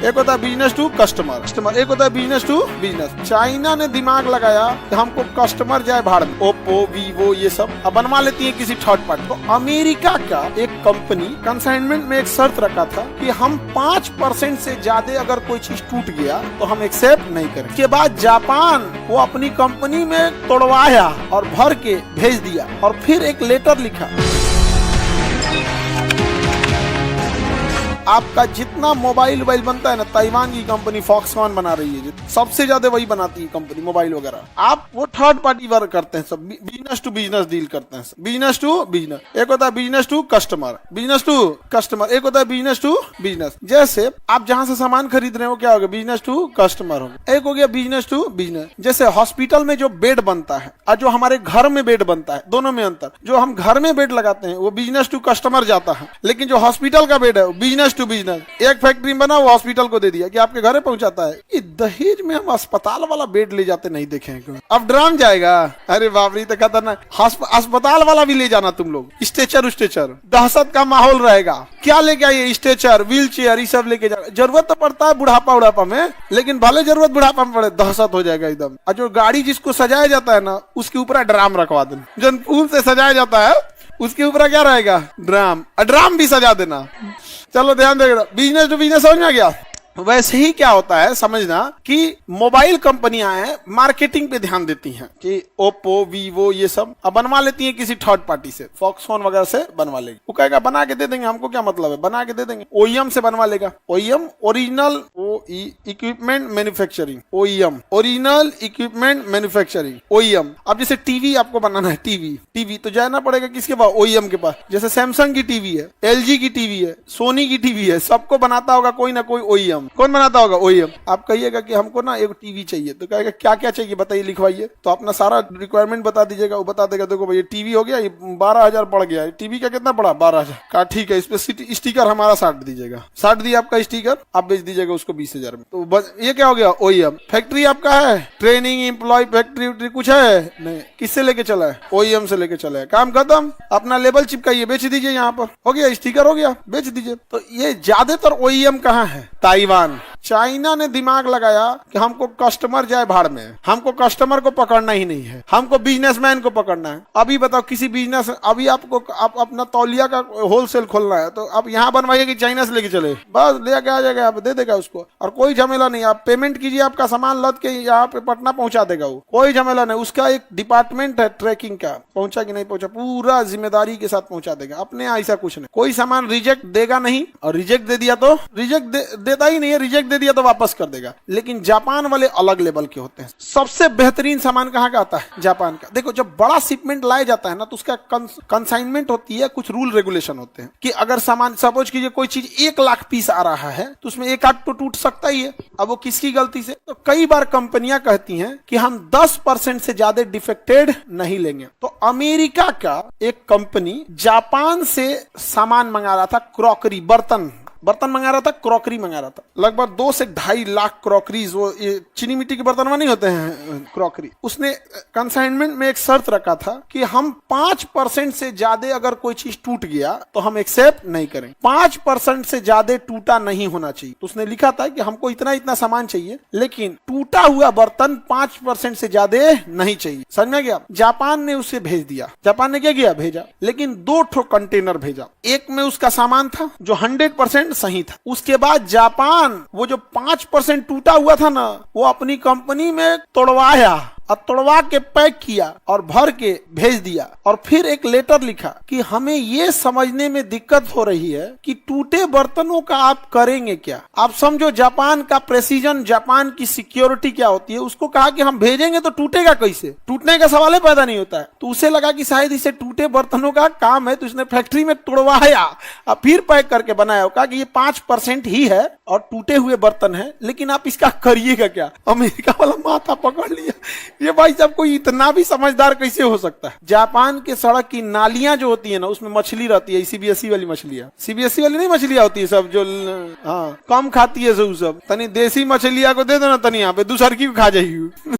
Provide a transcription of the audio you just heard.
एक होता है बिजनेस टू कस्टमर, एक होता है बिजनेस टू बिजनेस। चाइना ने दिमाग लगाया कि हमको कस्टमर जाए भाड़ में, ओप्पो वीवो ये सब अब बनवा लेती है किसी थर्ड पार्टी। तो अमेरिका का एक कंपनी कंसाइनमेंट में एक शर्त रखा था कि हम 5% से ज्यादा अगर कोई चीज टूट गया तो हम एक्सेप्ट नहीं करें। उसके बाद जापान वो अपनी कंपनी में तोड़वाया और भर के भेज दिया और फिर एक लेटर लिखा, आपका जितना मोबाइल बनता है ना, ताइवान की कंपनी फॉक्सकॉन बना रही है, सबसे ज्यादा वही बनाती है कंपनी मोबाइल वगैरह। आप वो थर्ड पार्टी वर्क करते हैं, सब बिजनेस टू बिजनेस डील करते हैं, बिजनेस टू बिजनेस। एक होता है बिजनेस टू कस्टमर, एक होता है बिजनेस टू बिजनेस। जैसे आप जहां से सामान खरीद रहे हो क्या होगा, बिजनेस टू कस्टमर होगा। एक हो गया बिजनेस टू बिजनेस। जैसे हॉस्पिटल में जो बेड बनता है और जो हमारे घर में बेड बनता है, दोनों में अंतर। जो हम घर में बेड लगाते हैं वो बिजनेस टू कस्टमर जाता है, लेकिन जो हॉस्पिटल का बेड है वो बिजनेस टू बिजनेस। एक फैक्ट्री में बना वो हॉस्पिटल को दे दिया कि आपके घर पहुंचाता है। ये दहेज में हम अस्पताल वाला बेड ले जाते नहीं देखे हैं। अब ड्राम जाएगा, अरे बाप रे, तो खतरनाक। अस्पताल वाला भी ले जाना तुम लोग, स्ट्रेचर दहशत का माहौल रहेगा। क्या लेके आइए, स्ट्रेचर व्हील चेयर ये सब लेके जाएगा। जरूरत तो पड़ता है बुढ़ापा में, लेकिन भले जरूरत बुढ़ापा में पड़े, दहशत हो जाएगा एकदम। और जो गाड़ी जिसको सजाया जाता है ना, उसके ऊपर ड्राम रखवा देना। जो फूल से सजाया जाता है उसके ऊपर क्या रहेगा, ड्राम भी सजा देना। चलो ध्यान देगा, बिजनेस टू बिजनेस समझ में आ गया। वैसे ही क्या होता है समझना कि मोबाइल कंपनियां हैं, मार्केटिंग पे ध्यान देती हैं कि ओप्पो वीवो ये सब अब बनवा लेती हैं किसी थर्ड पार्टी से, फॉक्सकॉन वगैरह से बनवा लेगी। वो कहेगा बना के दे देंगे, हमको क्या मतलब है, बना के दे देंगे। ओईएम से बनवा लेगा, OEM original equipment manufacturing, original equipment manufacturing, OEM. अब जैसे टीवी आपको बनाना है, टीवी तो जाना पड़ेगा किसके पास, ओईएम के पास। जैसे सैमसंग की टीवी है, एलजी की टीवी है, सोनी की टीवी है, सबको बनाता होगा कोई ना कोई ओईएम। कौन बनाता होगा, ओईएम। आप कहिएगा कि हमको ना एक टीवी चाहिए, तो कहेगा क्या क्या चाहिए बताइए, लिखवाइए। तो अपना सारा रिक्वायरमेंट बता दीजिएगा, वो बता देगा देखो भाई ये टीवी हो गया, ये 12,000 पड़ गया। टीवी का कितना पड़ा, 12,000 का, ठीक है। इस पे स्टिकर हमारा 60 दीजिएगा, 60 दिया आपका स्टिकर, आप बेच दीजिएगा उसको 20,000 में। तो बस ये क्या हो गया, ओईएम। फैक्ट्री आपका है, ट्रेनिंग एम्प्लॉय फैक्ट्री कुछ है नहीं, किससे लेके चला है, ओईएम से लेके चला है। काम खत्म, अपना लेबल चिपकाइए, बेच दीजिए, यहाँ पर हो गया, स्टिकर हो गया, बेच दीजिए। तो ये ज्यादातर ओईएम कहाँ है, ताइवान। चाइना ने दिमाग लगाया कि हमको कस्टमर जाए भाड़ में, हमको कस्टमर को पकड़ना ही नहीं है, हमको बिजनेसमैन को पकड़ना है। अभी बताओ किसी बिजनेस, अभी आपको अपना तौलिया का होलसेल खोलना है, तो आप यहाँ बनवाइए कि चाइना से लेके चले, बस लेके आ जाएगा, आप दे देगा उसको, और कोई झमेला नहीं। आप पेमेंट कीजिए, आपका सामान लद के यहाँ पे पटना पहुंचा देगा, वो कोई झमेला नहीं। उसका एक डिपार्टमेंट है ट्रैकिंग का, पहुंचा कि नहीं पहुंचा, पूरा जिम्मेदारी के साथ पहुंचा देगा। अपने ऐसा कुछ नहीं, कोई सामान रिजेक्ट देगा नहीं, और रिजेक्ट दे दिया तो रिजेक्ट देता ही नहीं है, रिजेक्ट दे दिया तो वापस कर देगा। लेकिन जापान वाले अलग लेवल के होते हैं। सबसे बेहतरीन सामान कहाँ का आता है, जापान का। देखो जब बड़ा शिपमेंट लाया जाता है ना, तो उसका कंसाइनमेंट होती है, कुछ रूल रेगुलेशन होते हैं कि अगर सामान, सपोज कीजिए कोई चीज 1 लाख पीस आ रहा है, तो उसमें 1 आध तो टूट सकता ही है। अब वो किसकी गलती से, तो कई बार कंपनियां कहती हैं कि हम 10% से ज्यादा डिफेक्टेड नहीं लेंगे। तो अमेरिका का एक कंपनी जापान से सामान मंगा रहा था, क्रॉकरी, बर्तन मंगा रहा था, क्रॉकरी मंगा रहा था, लगभग 2 से 2.5 लाख क्रॉकरीज। वो ये चीनी मिट्टी के बर्तन में नहीं होते हैं क्रॉकरी। उसने कंसाइनमेंट में एक शर्त रखा था कि हम 5% से ज्यादा अगर कोई चीज टूट गया तो हम एक्सेप्ट नहीं करें, 5% से ज्यादा टूटा नहीं होना चाहिए। तो उसने लिखा था कि हमको इतना सामान चाहिए, लेकिन टूटा हुआ बर्तन 5% से ज्यादा नहीं चाहिए। समझ में गया। जापान ने उसे भेज दिया। जापान ने क्या किया, भेजा, लेकिन 2 ठो कंटेनर भेजा। एक में उसका सामान था जो 100% सही था। उसके बाद जापान वो जो 5% टूटा हुआ था ना, वो अपनी कंपनी में तोड़वाया और तोड़वा के पैक किया और भर के भेज दिया। और फिर एक लेटर लिखा कि हमें ये समझने में दिक्कत हो रही है कि टूटे बर्तनों का आप करेंगे क्या। आप समझो जापान का प्रेसिजन, जापान की सिक्योरिटी क्या होती है। उसको कहा कि हम भेजेंगे तो टूटेगा कैसे, टूटने का सवाल ही पैदा नहीं होता है। तो उसे लगा कि शायद इसे टूटे बर्तनों का काम है, तो इसने फैक्ट्री में तोड़वाया और फिर पैक करके बनाया। कहा कि ये 5% ही है और टूटे हुए बर्तन है, लेकिन आप इसका करिएगा क्या। अमेरिका वाला माथा पकड़ लिया, ये भाई साहब कोई इतना भी समझदार कैसे हो सकता है। जापान के सड़क की नालियां जो होती है ना, उसमें मछली रहती है, सीबीएसई वाली मछलियां, सीबीएसई वाली नहीं मछलियां होती है सब जो हाँ कम खाती है सब, तनी देसी मछलियां को दे दो ना, तनी यहाँ पे दूसर की खा जाइए।